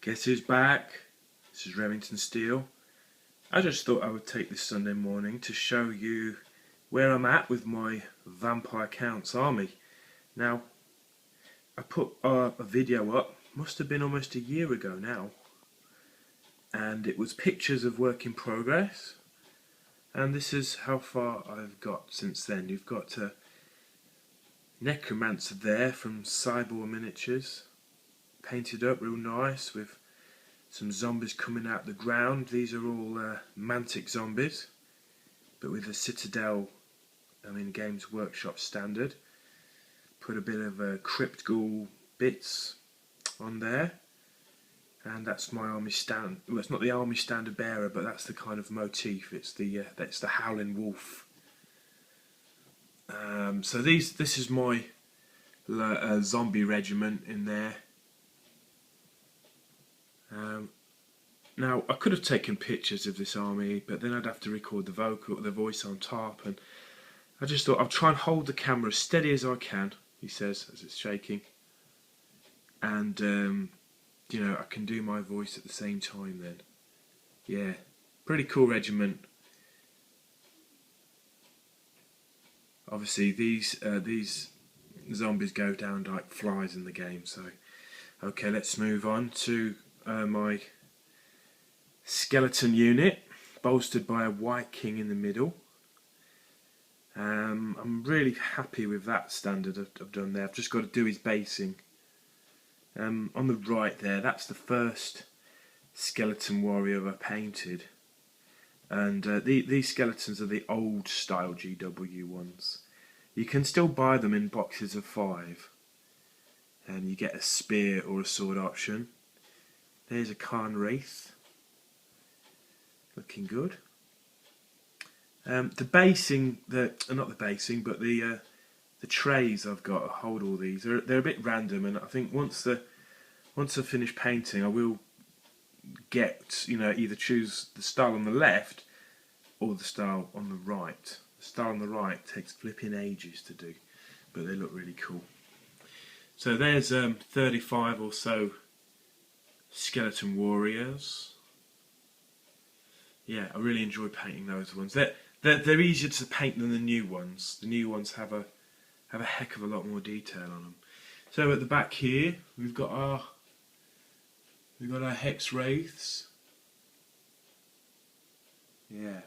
Guess who's back? This is Remington Steele. I just thought I would take this Sunday morning to show you where I'm at with my Vampire Counts army. Now, I put a video up, must have been almost a year ago now, and it was pictures of work in progress, and this is how far I've got since then. You've got a Necromancer there from Cyborg Miniatures, painted up real nice with some zombies coming out the ground. These are all Mantic zombies, but with the Citadel, Games Workshop standard. Put a bit of Crypt Ghoul bits on there, and that's my army stand. Well, it's not the army standard bearer, but that's the kind of motif. It's the Howling Wolf. So this is my zombie regiment in there. Now I could have taken pictures of this army, but then I'd have to record the voice on top, and I just thought I'll try and hold the camera as steady as I can, he says as it's shaking, and I can do my voice at the same time then. Yeah, pretty cool regiment. Obviously these zombies go down like flies in the game, so okay, let's move on to my skeleton unit, bolstered by a White King in the middle. I'm really happy with that standard I've done there. I've just got to do his basing. On the right there, that's the first skeleton warrior I painted, and these skeletons are the old style GW ones. You can still buy them in boxes of 5, and you get a spear or a sword option. There's a Khan Wraith, looking good. The basing, not the basing, but the trays I've got to hold all these, they're a bit random, and I think once I finish painting, I will get either choose the style on the left or the style on the right. The style on the right takes flipping ages to do, but they look really cool. So there's 35 or so skeleton warriors. Yeah, I really enjoy painting those ones. They're easier to paint than the new ones. The new ones have a heck of a lot more detail on them. So at the back here, we've got our hex wraiths. Yeah,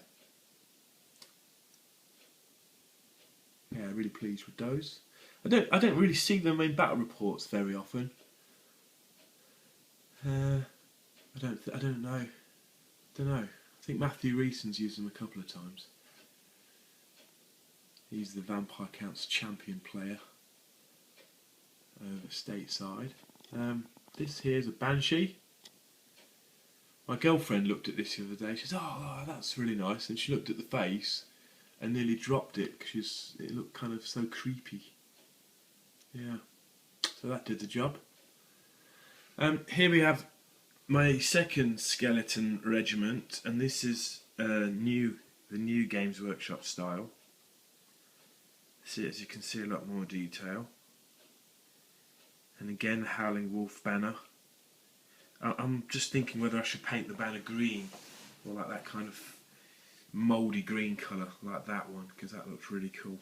really pleased with those. I don't really see them in battle reports very often. I don't know. I think Matthew Reeson's used them a couple of times. He's the Vampire Counts champion player over stateside. This here's a Banshee. My girlfriend looked at this the other day. She said, "Oh, that's really nice," and she looked at the face and nearly dropped it because it looked kind of so creepy. Yeah, so that did the job. Here we have my second skeleton regiment, and this is the new Games Workshop style. See, as you can see, a lot more detail. And again, the Howling Wolf banner. I'm just thinking whether I should paint the banner green, or like that kind of mouldy green colour, like that one, because that looks really cool.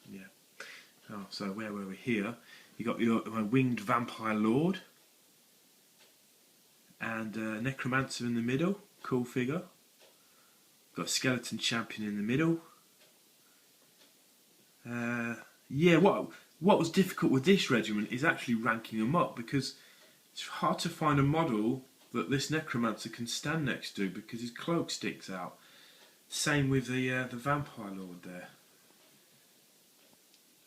Yeah. Oh, so where were we here? You got my winged vampire lord, and necromancer in the middle, cool figure. Got a skeleton champion in the middle. Yeah, what was difficult with this regiment is actually ranking them up, because it's hard to find a model that this necromancer can stand next to because his cloak sticks out. Same with the vampire lord there.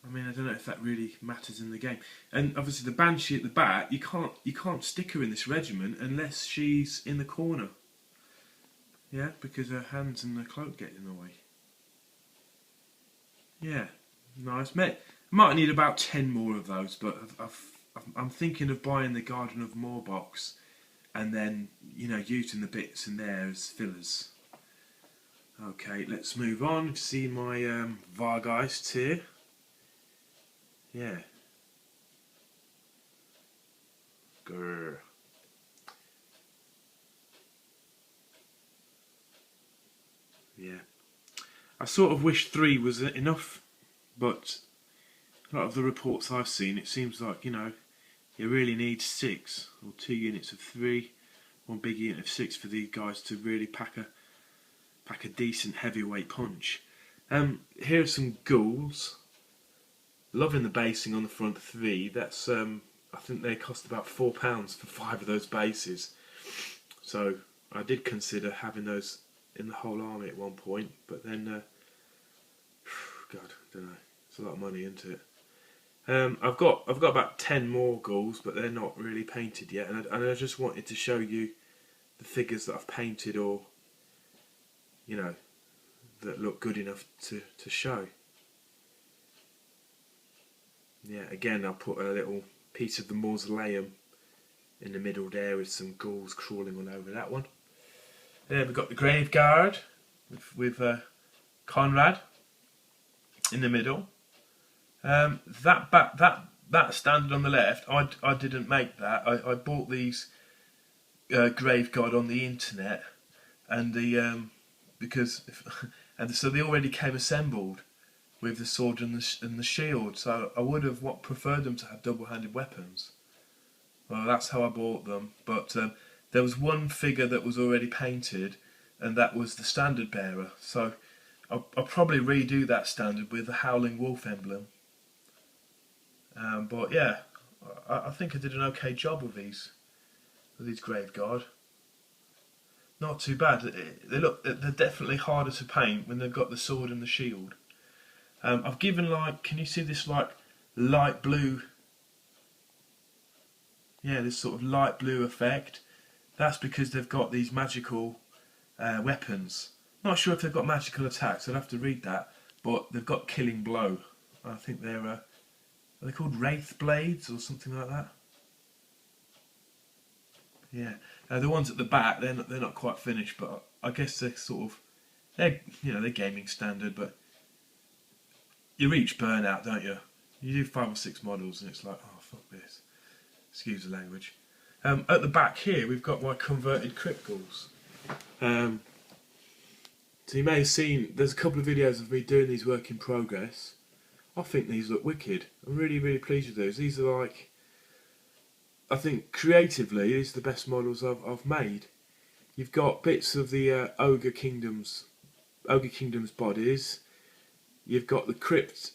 I don't know if that really matters in the game. And obviously the Banshee at the back, you can't stick her in this regiment unless she's in the corner. Yeah, because her hands and the cloak get in the way. Yeah, nice. Might need about 10 more of those, but I'm thinking of buying the Garden of Moor box and then using the bits in there as fillers. Okay, let's move on. See my Vargeists here. Yeah. Grr. I sort of wish 3 was enough, but a lot of the reports I've seen, it seems like, you know, you really need 6 or 2 units of 3, 1 big unit of 6 for these guys to really pack a decent heavyweight punch. Here are some Ghouls. Loving the basing on the front 3. That's I think they cost about £4 for 5 of those bases. So I did consider having those in the whole army at one point, but then God, I don't know. It's a lot of money, isn't it? I've got about 10 more Ghouls, but they're not really painted yet, and I just wanted to show you the figures that I've painted, or you know, that look good enough to show. Yeah, again, I'll put a little piece of the mausoleum in the middle there with some Ghouls crawling all over that one. There we've got the grave guard with Conrad in the middle. That standard on the left, I didn't make that. I bought these grave guard on the internet, and so they already came assembled with the sword and the shield. So I would have preferred them to have double-handed weapons. Well, that's how I bought them. But there was one figure that was already painted, and that was the standard bearer. So I'll probably redo that standard with the Howling Wolf emblem. But yeah, I think I did an okay job with these grave guard. Not too bad. They're definitely harder to paint when they've got the sword and the shield. I've given, like, can you see this, like, light blue? Yeah, this sort of light blue effect. That's because they've got these magical weapons. Not sure if they've got magical attacks. I'd have to read that. But they've got killing blow. I think they're are they called wraith blades or something like that? Yeah. The ones at the back, they're not quite finished, but I guess they're sort of they're gaming standard, but you reach burnout, don't you? You do 5 or 6 models and it's like, oh fuck this. Excuse the language. At the back here we've got my converted crypt ghouls. So you may have seen there's a couple of videos of me doing these work in progress. I think these look wicked. I'm really, really pleased with those. These are, like, I think creatively these are the best models I've made. You've got bits of the Ogre Kingdom's bodies. You've got the Crypt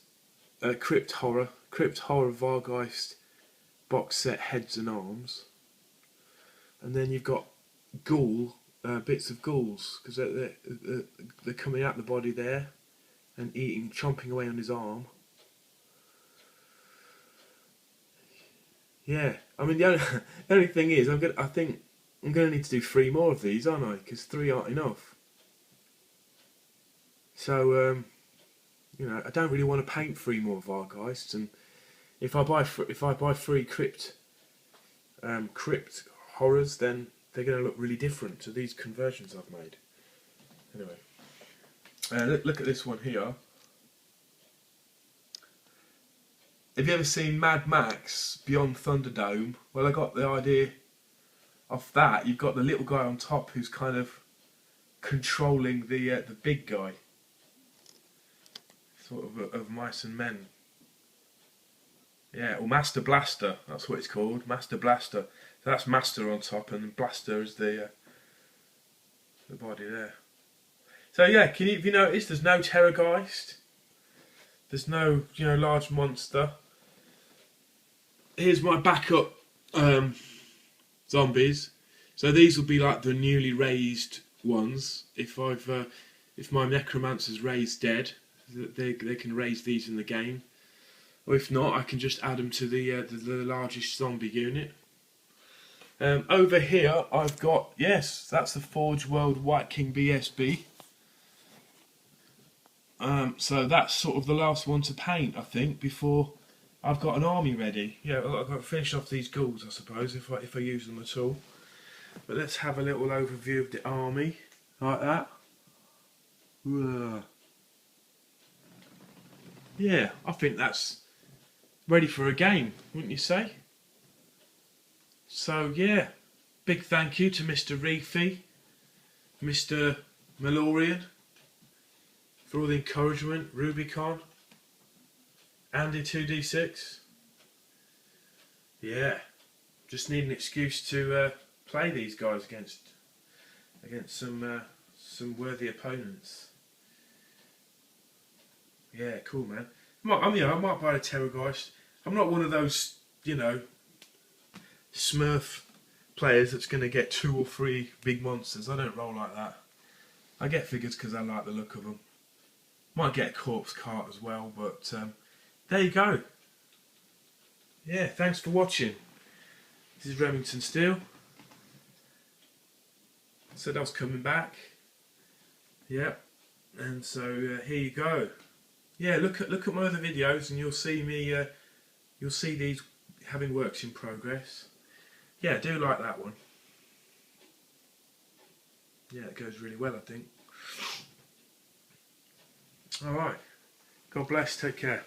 Horror Vargeist box set heads and arms, and then you've got Ghoul bits of Ghouls, because they're coming out the body there and chomping away on his arm. Yeah, I mean the only thing is I think I'm gonna need to do 3 more of these, aren't I? Because 3 aren't enough. So you know, I don't really want to paint 3 more Vargeists, and if I buy 3 crypt horrors, then they're going to look really different to these conversions I've made. Anyway, look at this one here. Have you ever seen Mad Max Beyond Thunderdome? Well, I got the idea of that. You've got the little guy on top who's kind of controlling the big guy, sort of mice and men. Yeah, or Master Blaster. That's what it's called, Master Blaster. So that's Master on top, and Blaster is the body there. So yeah, have you noticed there's no Terrorgeist? There's no large monster. Here's my backup zombies. So these will be like the newly raised ones. If my necromancer's raised dead, they can raise these in the game. Or if not, I can just add them to the largest zombie unit. Over here I've got, yes, that's the Forge World White King BSB. So that's sort of the last one to paint, I think, before I've got an army ready. Yeah, I've got to finish off these Ghouls, I suppose, if I use them at all. But let's have a little overview of the army, like that. Yeah, I think that's ready for a game, wouldn't you say? So yeah, big thank you to Mr. Reefy, Mr. Malorian, for all the encouragement, Rubicon. Andy 2D6. Yeah, just need an excuse to play these guys against some worthy opponents. Yeah, cool, man. I might buy a Terrorgeist. I'm not one of those, you know, Smurf players that's going to get 2 or 3 big monsters. I don't roll like that. I get figures because I like the look of them. Might get a corpse cart as well, but there you go. Yeah, thanks for watching. This is Remington Steel. Said I was coming back. Yep. And so here you go. Yeah, look at my other videos, and you'll see me. You'll see these having works in progress. Yeah, I do like that one. Yeah, it goes really well, I think. All right. God bless. Take care.